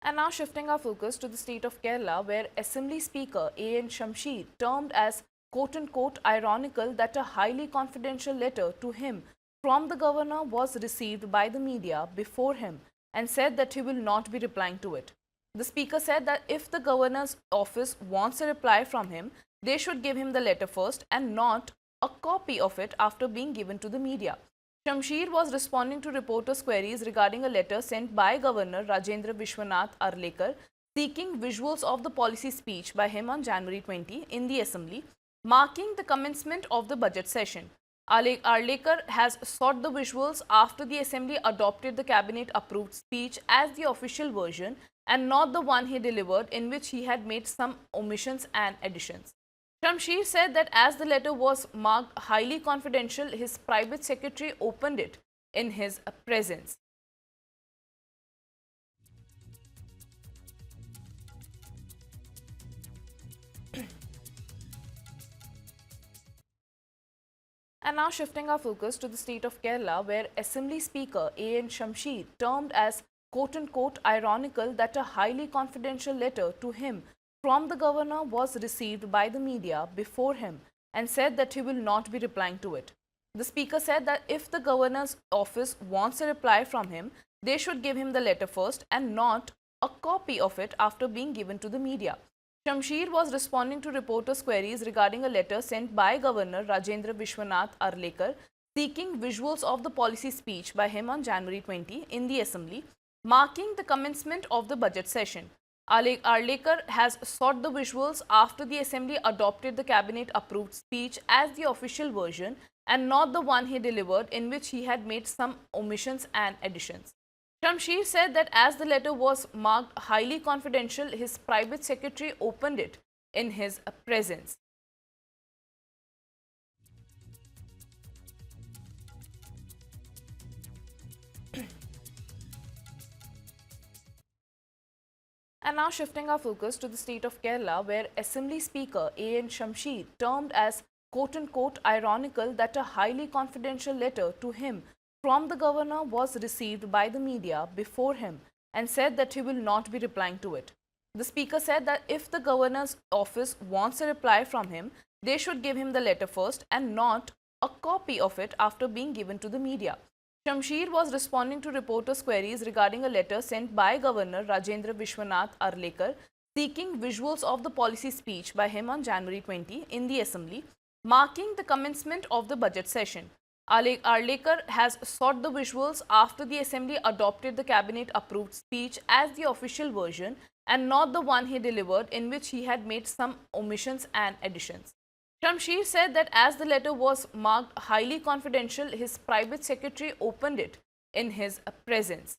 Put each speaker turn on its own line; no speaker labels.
And now shifting our focus to the state of Kerala, where Assembly Speaker A.N. Shamsheed termed as quote-unquote ironical that a highly confidential letter to him from the governor was received by the media before him and said that he will not be replying to it. The speaker said that if the governor's office wants a reply from him, they should give him the letter first and not a copy of it after being given to the media. Shamsheed was responding to reporters' queries regarding a letter sent by Governor Rajendra Vishwanath Arlekar seeking visuals of the policy speech by him on January 20 in the Assembly, marking the commencement of the budget session. Arlekar has sought the visuals after the Assembly adopted the cabinet-approved speech as the official version and not the one he delivered, in which he had made some omissions and additions. Shamsheed said that as the letter was marked highly confidential, his private secretary opened it in his presence. And now shifting our focus to the state of Kerala, where Assembly Speaker A.N. Shamsheed termed as quote-unquote ironical that a highly confidential letter to him from the governor was received by the media before him and said that he will not be replying to it. The speaker said that if the governor's office wants a reply from him, they should give him the letter first and not a copy of it after being given to the media. Shamsheed was responding to reporters' queries regarding a letter sent by Governor Rajendra Vishwanath Arlekar seeking visuals of the policy speech by him on January 20 in the Assembly, marking the commencement of the budget session. Arlekar has sought the visuals after the Assembly adopted the cabinet-approved speech as the official version and not the one he delivered, in which he had made some omissions and additions. Shamsheed said that as the letter was marked highly confidential, his private secretary opened it in his presence. And now shifting our focus to the state of Kerala, where Assembly Speaker A.N. Shamsheed termed as quote-unquote ironical that a highly confidential letter to him from the governor was received by the media before him and said that he will not be replying to it. The speaker said that if the governor's office wants a reply from him, they should give him the letter first and not a copy of it after being given to the media. Shamsheed was responding to reporters' queries regarding a letter sent by Governor Rajendra Vishwanath Arlekar seeking visuals of the policy speech by him on January 20 in the Assembly, marking the commencement of the budget session. Arlekar has sought the visuals after the Assembly adopted the cabinet-approved speech as the official version and not the one he delivered, in which he had made some omissions and additions. Shamsheed said that as the letter was marked highly confidential, his private secretary opened it in his presence.